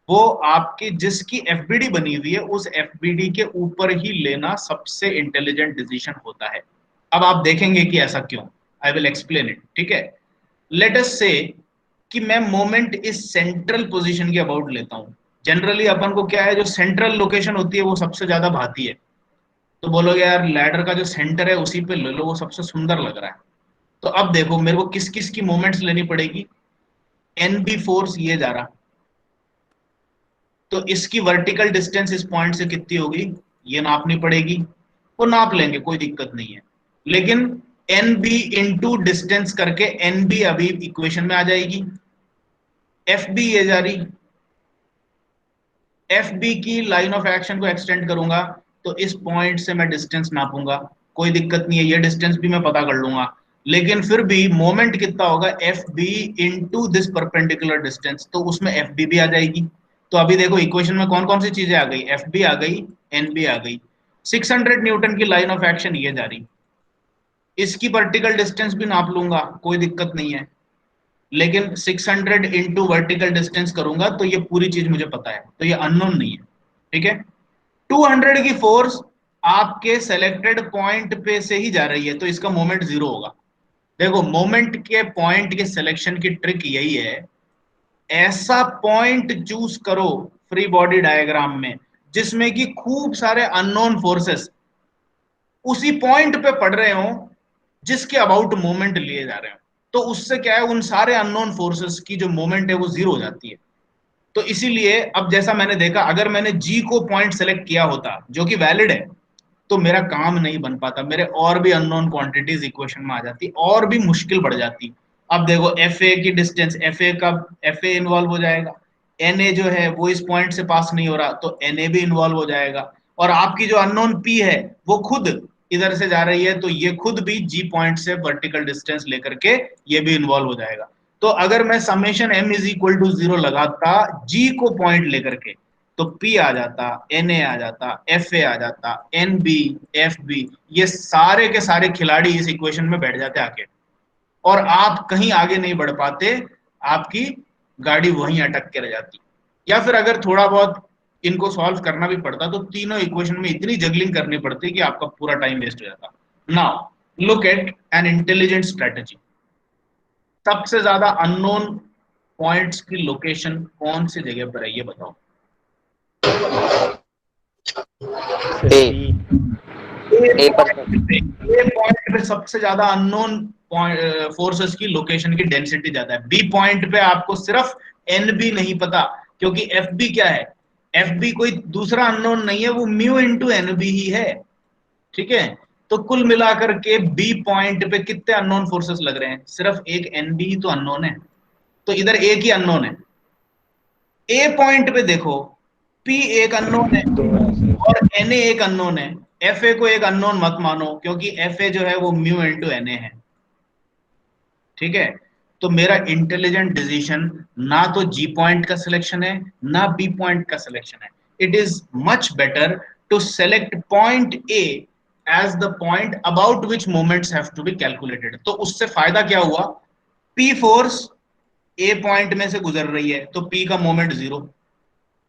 वो आपकी जिसकी एफबीडी बनी हुई है उस एफबीडी के ऊपर ही लेना सबसे इंटेलिजेंट डिसीजन होता है। अब आप देखेंगे कि ऐसा क्यों, आई विल एक्सप्लेन इट, ठीक है? लेट अस से कि मैं मोमेंट इस सेंट्रल पोजीशन के अबाउट लेता हूं। जनरली अपन को क्या है, जो सेंट्रल लोकेशन होती है वो सबसे ज्यादा भाती है। तो बोलोगे यार लैडर का जो सेंटर है उसी पे ले लो, वो सबसे सुंदर लग रहा है। तो अब देखो मेरे को किस किस की मोमेंट्स लेनी पड़ेगी। एन बी फोर्स ये जा रहा, तो इसकी वर्टिकल डिस्टेंस इस पॉइंट से कितनी होगी ये नापनी पड़ेगी। वो नाप लेंगे, कोई दिक्कत नहीं है। लेकिन एन बी इंटू डिस्टेंस करके एन बी अभी इक्वेशन में आ जाएगी, एफ बी ये जा रही, एफ बी की लाइन ऑफ एक्शन को एक्सटेंड करूंगा तो इस पॉइंट से मैं डिस्टेंस नापूंगा, कोई दिक्कत नहीं है, ये डिस्टेंस भी मैं पता कर लूंगा, लेकिन फिर भी मोमेंट कितना होगा, F B into this perpendicular distance, तो उसमें एफ बी भी आ जाएगी। तो अभी देखो इक्वेशन में कौन कौन सी चीजें आ गई, एफ बी आ गई, एन बी आ गई, 600 न्यूटन की लाइन ऑफ एक्शन ये जा रही, इसकी वर्टिकल डिस्टेंस भी नाप लूंगा, कोई दिक्कत नहीं है, लेकिन 600 इंटू वर्टिकल डिस्टेंस करूंगा तो ये पूरी चीज मुझे पता है, तो ये अननोन नहीं है, ठीक है। 200 की फोर्स आपके सेलेक्टेड पॉइंट पे से ही जा रही है, तो इसका मोमेंट जीरो होगा। देखो मोमेंट के पॉइंट के सिलेक्शन की ट्रिक यही है, ऐसा पॉइंट चूज करो फ्री बॉडी डायग्राम में जिसमें कि खूब सारे अननोन फोर्सेस उसी पॉइंट पे पड़ रहे हो जिसके अबाउट मोमेंट लिए जा रहे हो, तो उससे क्या है, उन सारे अननोन फोर्सेस की जो मोमेंट है वो जीरो हो जाती है। तो इसीलिए अब जैसा मैंने देखा, अगर मैंने जी को पॉइंट सेलेक्ट किया होता जो कि वैलिड है, तो मेरा काम नहीं बन पाता, मेरे और भी अननोन क्वांटिटीज इक्वेशन में आ जाती और भी मुश्किल बढ़ जाती। अब देखो एफ ए की डिस्टेंस, एफ ए का एफ ए इन्वॉल्व हो जाएगा, एन ए जो है वो इस पॉइंट से पास नहीं हो रहा तो एन ए भी इन्वॉल्व हो जाएगा, और आपकी जो अननोन पी है वो खुद इधर से जा रही है तो ये खुद भी जी पॉइंट से वर्टिकल डिस्टेंस लेकर के ये भी इन्वॉल्व हो जाएगा। तो अगर मैं summation M is equal to zero लगाता जी को पॉइंट लेकर के, तो P आ जाता, Na आ जाता, Fa आ जाता, Nb, Fb, ये सारे के सारे खिलाड़ी इस इक्वेशन में बैठ जाते आके, और आप कहीं आगे नहीं बढ़ पाते, आपकी गाड़ी वहीं अटक के रह जाती। या फिर अगर थोड़ा बहुत इनको सॉल्व करना भी पड़ता तो तीनों इक्वेशन में इतनी जगलिंग करनी पड़ती कि आपका पूरा टाइम वेस्ट हो जाता। Now look at an intelligent strategy. सबसे ज्यादा अननोन पॉइंट्स की लोकेशन कौन सी जगह पर है ये बताओ। ए ए पर पॉइंट पे सबसे ज्यादा अननोन फोर्सेस की लोकेशन की डेंसिटी ज्यादा है, बी पॉइंट पे आपको सिर्फ एन बी नहीं पता, क्योंकि एफ बी क्या है, एफ बी कोई दूसरा अननोन नहीं है, वो म्यू इंटू एन बी ही है, ठीक है। तो कुल मिलाकर के बी पॉइंट पे कितने अननोन फोर्सेस लग रहे हैं, सिर्फ एक एन बी ही तो अननोन है, तो इधर एक ही अननोन है। ए पॉइंट पे देखो, पी एक अननोन है और एन एक अननोन है, एफ ए को एक अननोन मत मानो क्योंकि एफ ए जो है वो म्यू इंटू एन ए है, ठीक है। तो मेरा इंटेलिजेंट डिसीजन ना तो जी पॉइंट का सिलेक्शन है ना बी पॉइंट का सिलेक्शन है, it is much better to select point A as the point about which moments have to be calculated. तो उससे फायदा क्या हुआ, पी फोर्स ए पॉइंट में से गुजर रही है तो पी का moment zero,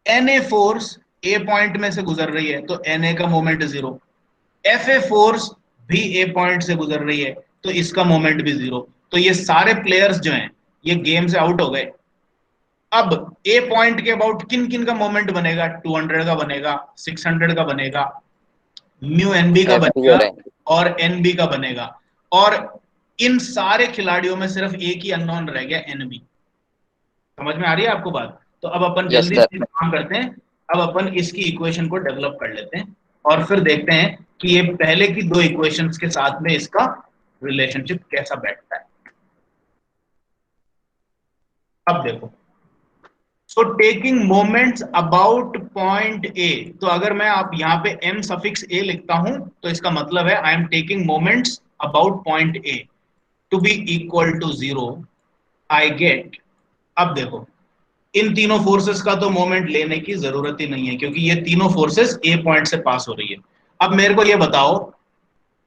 N A force A point में से गुजर रही है तो एन ए का moment zero, F A force भी ए पॉइंट से गुजर रही है तो इसका मोमेंट भी जीरो। तो ये सारे प्लेयर्स जो हैं ये गेम से आउट हो गए। अब ए पॉइंट के अबाउट किन किन का मोमेंट बनेगा, 200 का बनेगा, 600 का बनेगा, म्यू एनबी का एफ बी बनेगा और एन और एनबी का बनेगा, और इन सारे खिलाड़ियों में सिर्फ एक ही अननोन रह गया एनबी। समझ में आ रही है आपको बात। तो अब अपन यस जल्दी सर। से काम करते हैं, अब अपन इसकी इक्वेशन को डेवलप कर लेते हैं और फिर देखते हैं कि ये पहले की दो इक्वेशंस के साथ में इसका रिलेशनशिप कैसा बैठता है। अब देखो, so taking moments about point A, तो अगर मैं आप यहाँ पे m सफिक्स a लिखता हूं तो इसका मतलब है I am taking moments about point a to be equal to zero, I get. अब देखो इन तीनों फोर्सेस का तो मोमेंट लेने की जरूरत ही नहीं है क्योंकि ये तीनों फोर्सेस ए पॉइंट से पास हो रही है। अब मेरे को ये बताओ,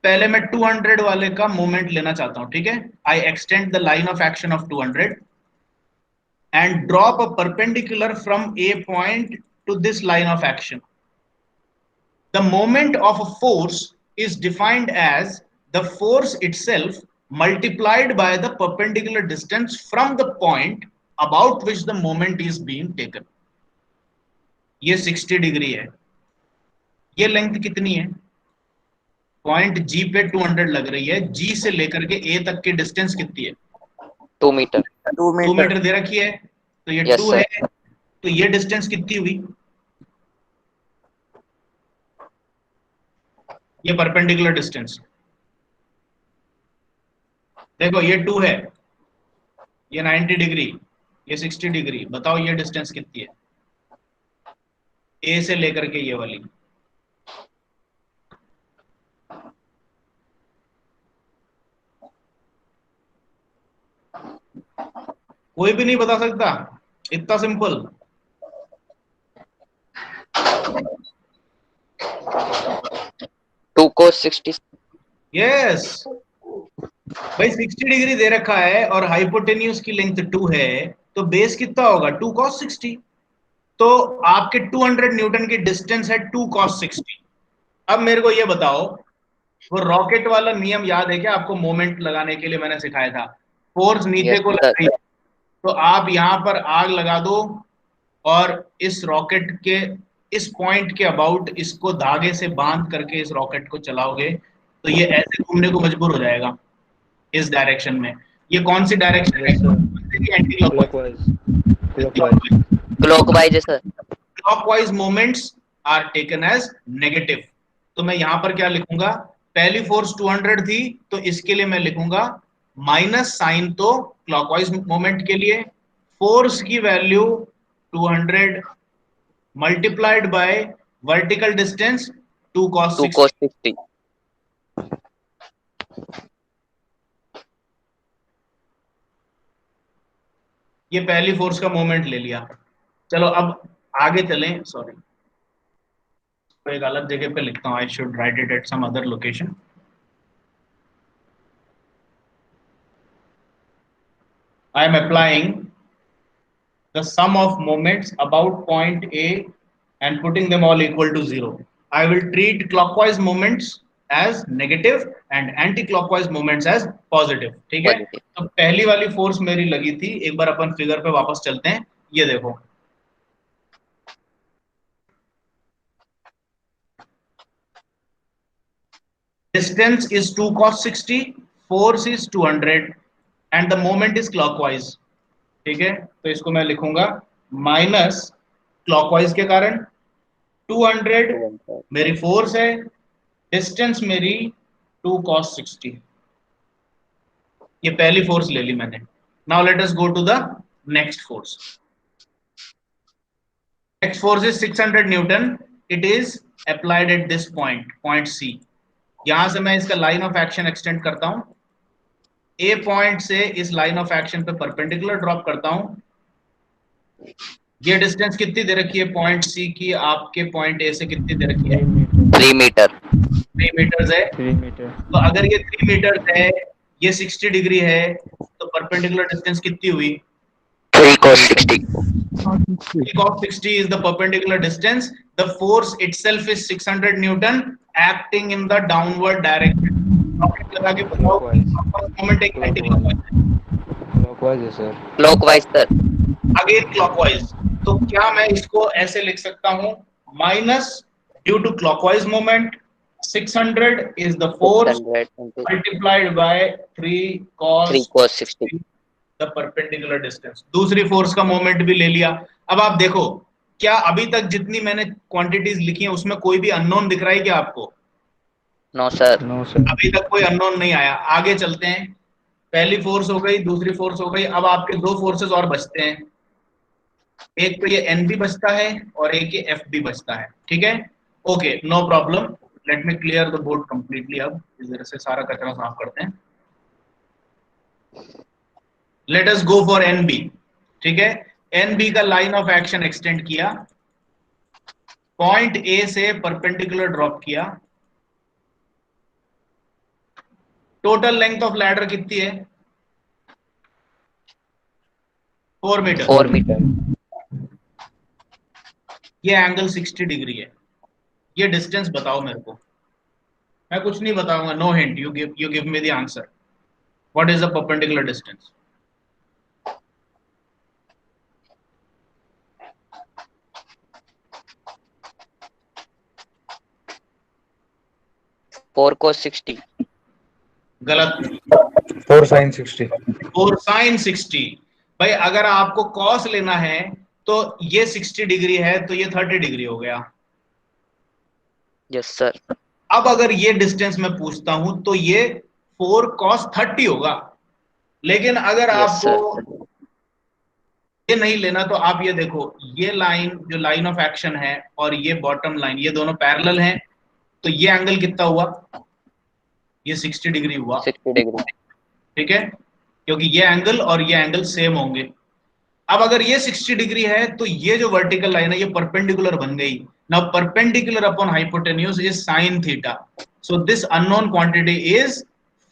पहले मैं 200 वाले का मोमेंट लेना चाहता हूं, ठीक है। I extend the line of action of 200 and drop a perpendicular from a point to this line of action. The moment of a force is defined as the force itself multiplied by the perpendicular distance from the point about which the moment is being taken. ये 60 degree है, ये length कितनी है, point जी पे 200 लग रही है, जी से लेकर के ए तक की डिस्टेंस कितनी है, 2 मीटर। 2 2 मीटर। मीटर दे रखी है, तो ये यस 2 सर। है, तो ये डिस्टेंस कितनी हुई, ये परपेंडिकुलर डिस्टेंस देखो ये 2 है, ये 90 डिग्री, ये 60 डिग्री, बताओ ये डिस्टेंस कितनी है ए से लेकर के ये वाली? कोई भी नहीं बता सकता? इतना सिंपल। 2 cos 60। यस भाई, 60 डिग्री दे रखा है और हाइपोटेन्यूज की लेंथ 2 है, तो बेस कितना होगा? 2 cos 60। तो आपके 200 न्यूटन की डिस्टेंस है 2 cos 60। अब मेरे को ये बताओ, वो रॉकेट वाला नियम याद है क्या आपको? मोमेंट लगाने के लिए मैंने सिखाया था, फोर्स नीचे यस को लग सर। रही है, तो आप यहां पर आग लगा दो और इस रॉकेट के इस पॉइंट के अबाउट इसको धागे से बांध करके इस रॉकेट को चलाओगे तो ये ऐसे घूमने को मजबूर हो जाएगा इस डायरेक्शन में। ये कौन सी डायरेक्शन है? Yes, sir. Anti Clockwise. Clockwise. Clockwise. Clockwise है sir. Clockwise moments are taken as negative. तो मैं यहां पर क्या लिखूंगा? पहली फोर्स 200 थी, तो इसके लिए मैं लिखूंगा माइनस साइन, तो क्लॉकवाइज मोमेंट के लिए फोर्स की value 200 multiplied by vertical distance 2 cos 2 60। cos 60। ये पहली फोर्स का मोमेंट ले लिया। चलो अब आगे चलें, सॉरी तो एक अलग जगह पे लिखता हूं, I should write it at some other location. I am applying the sum of moments about point A and putting them all equal to 0. I will treat clockwise moments as negative and anti-clockwise moments as positive. ठीक है? Positive. तो पहली वाली force मेरी लगी थी, एक बार अपन figure पे वापस चलते हैं। ये देखो, distance is 2 cos 60, force is 200 and the moment is clockwise। ठीक है, तो इसको मैं लिखूंगा माइनस क्लॉकवाइज के कारण 200 मेरी फोर्स है, डिस्टेंस मेरी 2 cos 60। ये पहली फोर्स ले ली मैंने। Now let us go to the next force. Next force is 600 newton. It is applied at this point, point C. यहां से मैं इसका लाइन ऑफ एक्शन एक्सटेंड करता हूं, ए पॉइंट से इस लाइन ऑफ एक्शन पे परपेंडिकुलर ड्रॉप करता हूं। ये डिस्टेंस कितनी दे रखी है पॉइंट सी की? आपके पॉइंट ए से कितनी दे रखी है? 3 मीटर। 3 मीटर्स है। 3 meter. तो अगर ये 3 मीटर्स है, ये 60 डिग्री है, तो परपेंडिकुलर डिस्टेंस कितनी हुई? 3 cos 60। 3 cos 60 is the perpendicular distance. The force itself is 600 Newton acting in the downward direction. Rocket लगा के बताओ मोमेंट एक एंटी क्लॉकवाइज। Clockwise है sir. Clockwise sir. Again clockwise. तो क्या मैं इसको ऐसे लिख सकता हूं? Minus due to clockwise moment 600 is the force 600 into multiplied by 3 3 cos cos 60। the perpendicular distance। दूसरी फोर्स का मोमेंट भी ले लिया। अब आप देखो, क्या अभी तक जितनी मैंने क्वांटिटीज लिखी हैं उसमें कोई भी अननोन दिख रहा है क्या आपको? No sir. No sir. अभी तक कोई अननोन नहीं आया। आगे चलते हैं। पहली फोर्स हो गई, दूसरी फोर्स हो गई, अब आपके दो फोर्सेस और बचते हैं। एक तो ये एन बी बचता है और एक ये एफ बी बचता है। ठीक है, okay, no problem. Let me clear the board completely. अब इस तरह से सारा कचरा साफ करते हैं। Let us go for N B. ठीक है, एन बी का लाइन ऑफ एक्शन एक्सटेंड किया, पॉइंट ए से परपेंडिकुलर ड्रॉप किया। टोटल लेंथ ऑफ लैडर कितनी है? 4 मीटर। 4 मीटर। ये एंगल 60 डिग्री है। ये डिस्टेंस बताओ मेरे को। मैं कुछ नहीं बताऊंगा, no hint, you give me the answer. What is the perpendicular distance? Four cos 60। गलत। 4 sin 60. और साइन 60। भाई अगर आपको कॉस लेना है तो ये 60 डिग्री है, तो ये 30 डिग्री हो गया। Yes sir. अब अगर ये डिस्टेंस मैं पूछता हूं तो ये 4 cos 30 होगा। लेकिन अगर Yes, आपको sir. ये नहीं लेना तो आप ये देखो, ये लाइन जो लाइन ऑफ एक्शन है और ये बॉटम लाइन, ये दोनों पैरेलल हैं, तो ये एंगल कितना हुआ, ये 60 डिग्री हुआ, 60 degree. ठीक है, क्योंकि ये एंगल और ये एंगल सेम होंगे। अब अगर ये 60 डिग्री है तो ये जो वर्टिकल लाइन है ये परपेंडिकुलर बन गई। Now perpendicular upon hypotenuse is sine theta, so this unknown quantity is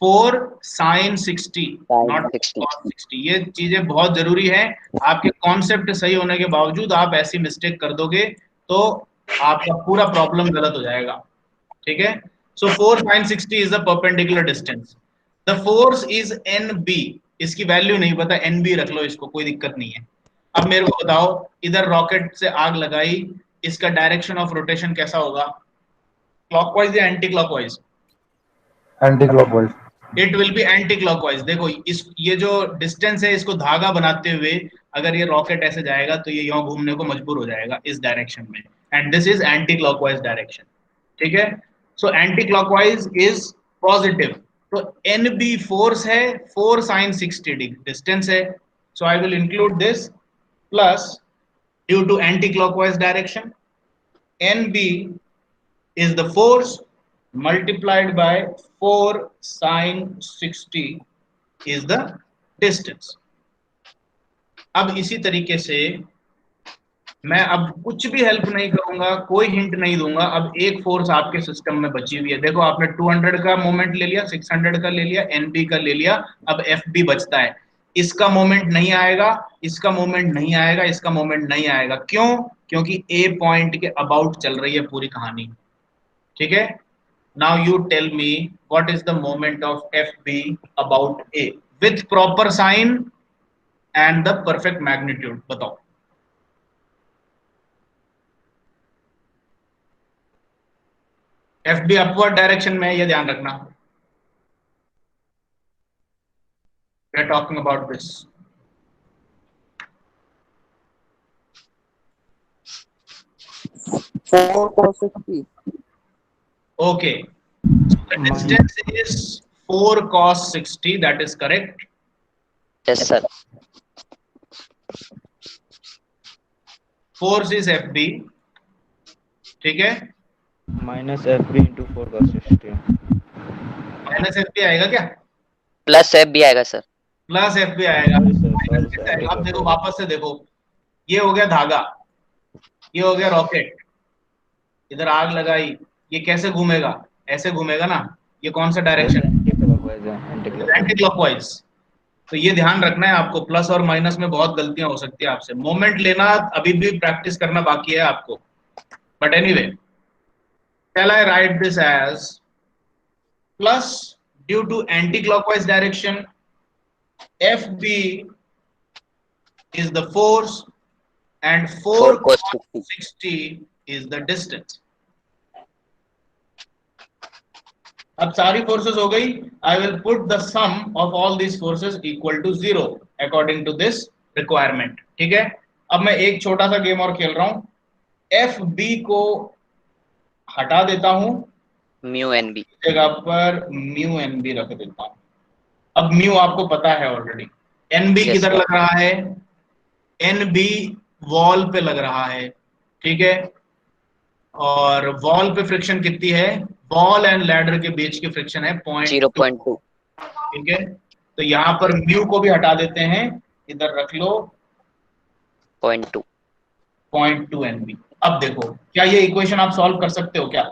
4 sin 60, Sin not 60. cos 60। ये चीजें बहुत जरूरी है, आपके कॉन्सेप्ट सही होने के बावजूद आप ऐसी मिस्टेक कर दोगे तो आपका पूरा प्रॉब्लम गलत हो जाएगा, ठीक है। सो 4 sin 60 is the perpendicular distance, the force is NB, इसकी वैल्यू नहीं पता, NB रख लो इसको, कोई दिक्कत नहीं है। अब मेरे को बताओ, इधर रॉकेट से आग लगाई, इसका डायरेक्शन ऑफ रोटेशन कैसा होगा, क्लॉकवाइज या anti clockwise? Anti clockwise. It will be anti clockwise. देखो इस ये जो डिस्टेंस है इसको धागा बनाते हुए अगर ये रॉकेट ऐसे जाएगा तो ये यहाँ घूमने को मजबूर हो जाएगा इस डायरेक्शन में, and this is anti clockwise direction, ठीक है। So anti clockwise is positive, तो NB फोर्स है, 4 sin 60 डिस्टेंस है, so I will include this plus due to anti clockwise direction NB is the force multiplied by 4 sin 60 is the distance। अब इसी तरीके से मैं अब कुछ भी हेल्प नहीं करूंगा, कोई हिंट नहीं दूंगा, अब एक फोर्स आपके सिस्टम में बची हुई है। देखो आपने 200 का मोमेंट ले लिया, 600 का ले लिया, NB का ले लिया, अब FB बचता है। इसका मोमेंट नहीं आएगा, इसका मोमेंट नहीं आएगा, इसका मोमेंट नहीं आएगा, क्यों? क्योंकि A पॉइंट के अबाउट चल रही है पूरी कहानी, ठीक है। Now you tell me what is the moment of FB about A with proper sign and the perfect magnitude, बताओ। FB अपवर्ड डायरेक्शन में, ये ध्यान रखना, we are talking about this। 4 cos 60। Okay, so the distance is 4 cos 60, that is correct। Yes, sir. Force is FB, ठीक है, minus FB into 4 cos 60। Minus FB आएगा क्या? Plus FB आएगा sir. Plus FB आएगा। Sorry, sir. अब देखो वापस से देखो, ये हो गया धागा, ये हो गया रॉकेट, इधर आग लगाई, ये कैसे घूमेगा, ऐसे घूमेगा ना, ये कौन सा डायरेक्शन? Anti clockwise. तो ये ध्यान रखना है आपको, प्लस और माइनस में बहुत गलतियां हो सकती है आपसे, मोमेंट लेना अभी भी प्रैक्टिस करना बाकी है आपको, but anyway shall I write this as plus due to anti-clockwise direction FB is the force and 4 cos cos 60 is the distance। अब सारी फोर्सेस हो गई, I will put the sum of all these forces equal to 0 according to this requirement, ठीक है। अब मैं एक छोटा सा गेम और खेल रहा हूं, FB को हटा देता हूं, mu NB। जगह पर म्यू NB रख देता हूं। अब म्यू आपको पता है ऑलरेडी, NB Yes, किधर sir. लग रहा है, NB वॉल पे लग रहा है, ठीक है, और वॉल पे फ्रिक्शन कितनी है, वॉल एंड लैडर के बीच की फ्रिक्शन है 0.2। ठीक है। तो यहाँ पर म्यू को भी हटा देते हैं, इधर रख लो 0.2। 0.2 NB। अब देखो क्या ये इक्वेशन आप सॉल्व कर सकते हो क्या?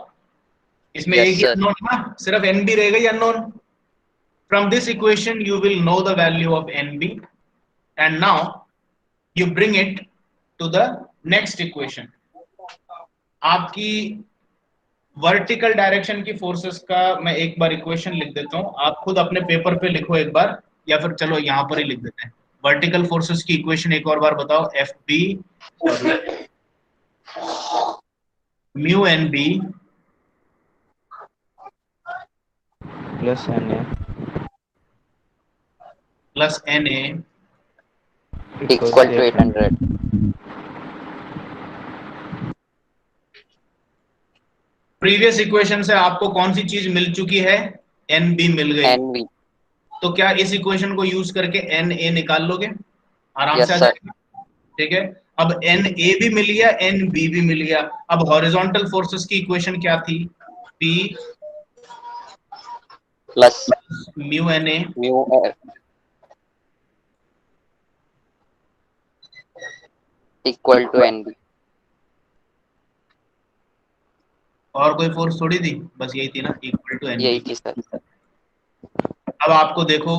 इसमें Yes, एक ही sir. अननोन है ना, सिर्फ NB रहेगा ही unknown. From this equation you will know the value of NB and now you bring it to the next equation. आपकी वर्टिकल डायरेक्शन की फोर्सेस का मैं एक बार इक्वेशन लिख देता हूं, आप खुद अपने पेपर पे लिखो एक बार, या फिर चलो यहां पर ही लिख देते हैं। वर्टिकल फोर्सेस की इक्वेशन एक और बार बताओ, FB mu NB plus NA plus NA Equal to 800। Previous equation से आपको कौन सी चीज मिल चुकी है, NB मिल गई, NB। तो क्या इस इक्वेशन को यूज करके एन ए निकाल लोगे? आराम Yes, से आ sir. जाएगा। ठीक है, अब एन ए भी मिल गया, एन बी भी मिल गया। अब हॉरिजॉन्टल फोर्सेस की इक्वेशन क्या थी? P Plus mu N A mu equal to NB. और कोई फोर्स थोड़ी थी, बस यही थी ना, इक्वल टू एन यही बी। थी सर. अब आपको देखो,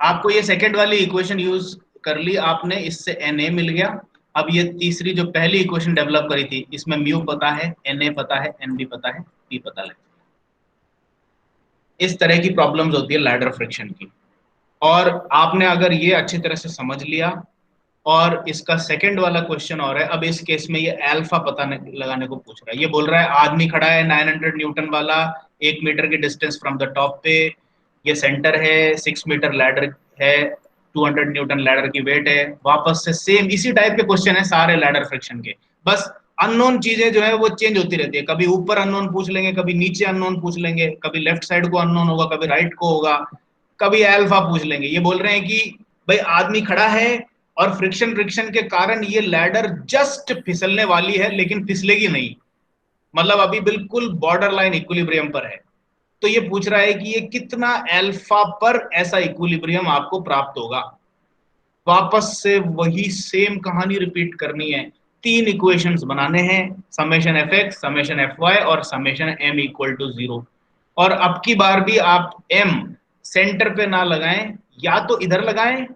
आपको ये सेकंड वाली इक्वेशन यूज कर ली आपने, इससे एन ए मिल गया। अब ये तीसरी जो पहली इक्वेशन डेवलप करी थी, इसमें म्यू पता है, एन ए पता है, एन बी पता है, पी पता लग। इस तरह की प्रॉब्लम्स होती है लैडर फ्रिक्शन की। और आपने अगर ये अच्छी तरह से समझ लिया, और इसका सेकंड वाला क्वेश्चन और है, अब इस केस में ये अल्फा पता लगाने को पूछ रहा है। ये बोल रहा है आदमी खड़ा है 900 न्यूटन वाला, 1 मीटर की डिस्टेंस फ्रॉम द टॉप पे, ये सेंटर है, 6 मीटर लैडर है, 200 न्यूटन लैडर की वेट है। वापस से सेम इसी टाइप के क्वेश्चन है सारे लैडर फ्रिक्शन के, बस अननोन चीजें जो है वो चेंज होती रहती है। कभी ऊपर अननोन पूछ लेंगे, कभी नीचे अननोन पूछ लेंगे, कभी लेफ्ट साइड को अननोन होगा, कभी राइट को होगा, कभी अल्फा पूछ लेंगे। ये बोल रहे हैं कि भाई आदमी खड़ा है और फ्रिक्शन के कारण ये लैडर जस्ट फिसलने वाली है, लेकिन फिसलेगी नहीं, मतलब अभी बिल्कुल बॉर्डर लाइन इक्विलिब्रियम पर है। तो ये पूछ रहा है कि ये कितना अल्फा पर ऐसा इक्विलिब्रियम आपको प्राप्त होगा। वापस से वही सेम कहानी रिपीट करनी है, 3 इक्वेशंस बनाने हैं, summation F X, summation F Y और समेशन एम इक्वल टू 0। और अब की बार भी आप एम सेंटर पे ना लगाएं, या तो इधर लगाएं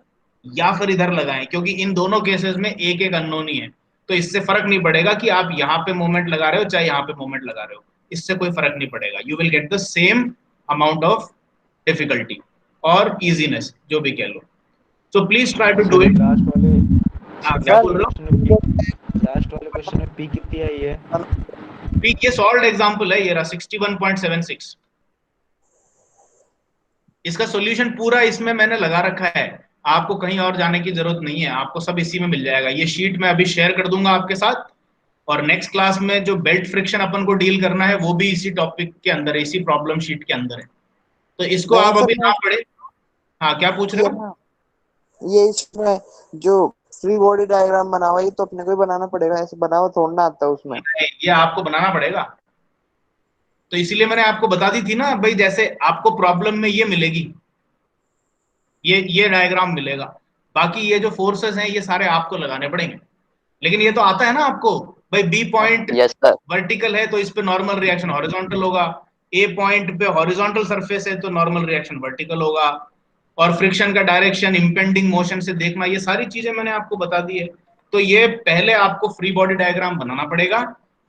या फिर इधर लगाएं, क्योंकि इन दोनों केसेस में एक एक अननोन ही है। तो इससे फर्क नहीं पड़ेगा कि आप यहाँ पे मोमेंट लगा रहे हो चाहे यहाँ पे मोमेंट लगा रहे हो, इससे कोई फर्क नहीं पड़ेगा। You will get the same amount of difficulty और इजीनेस, जो भी कह लो। So please try to do sir it. Last वाले हाँ, क्या बोल रहे हो? लास्ट वाले क्वेश्चन में पी कितनी आई है? पी ये सॉल्व्ड एग्जांपल है, ये रहा 61.76। इसका सॉल्यूशन पूरा इसमें मैंने लगा रखा है, आपको कहीं और जाने की जरूरत नहीं है, आपको सब इसी में मिल जाएगा। ये शीट मैं अभी शेयर कर दूंगा आपके साथ, और नेक्स्ट क्लास में जो बेल्ट फ्रिक्शन अपन को डील करना है वो भी इसी टॉपिक के अंदर है, इसी प्रॉब्लम शीट के अंदर है। तो इसको नहीं आप सर, अभी ना मैं पढ़े। हाँ, क्या पूछ रहे ये हो? ना, ये इसमें जो फ्री बॉडी डायग्राम बना हुआ है, ये तो अपने को ही बनाना पड़ेगा, ऐसे बना हुआ थोड़ा ना आता है उसमें। ये आपको बनाना पड़ेगा, तो इसीलिए मैंने आपको बता दी थी ना भाई, जैसे आपको प्रॉब्लम में ये मिलेगी, ये डायग्राम मिलेगा, बाकी ये जो फोर्सेस हैं ये सारे आपको लगाने पड़ेंगे। लेकिन ये तो आता है ना आपको, भाई B point Yes, sir. Vertical है तो इस पे नॉर्मल रिएक्शन हॉरिजॉन्टल होगा, ए पॉइंट पे हॉरिजॉन्टल सरफेस है तो नॉर्मल रिएक्शन वर्टिकल होगा, और फ्रिक्शन का डायरेक्शन इंपेंडिंग मोशन से देखना, ये सारी चीजें मैंने आपको बता दी है। तो ये पहले आपको फ्री बॉडी डायग्राम बनाना पड़ेगा,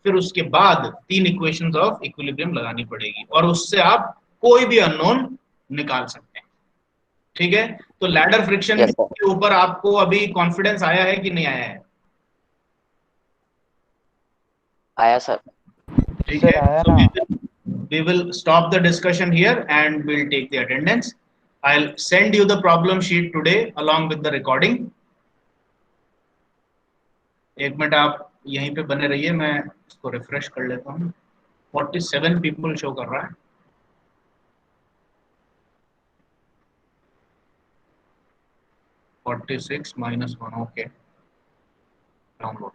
फिर उसके बाद 3 इक्वेशंस ऑफ इक्विलिब्रियम लगानी पड़ेगी, और उससे आप कोई भी अननोन निकाल सकते हैं। ठीक है, तो लैडर फ्रिक्शन Yes, sir. के ऊपर आपको अभी कॉन्फिडेंस आया है कि नहीं आया है? आया सर. ठीक सर है, आया so ना? we will stop the discussion here and we'll take the attendance. I'll send you the problem sheet today along with the recording. एक मिनट आप यहीं पे बने रहिए, मैं इसको रिफ्रेश कर लेता हूँ। 47 पीपल शो कर रहा है। 46 -1, ओके, डाउनलोड।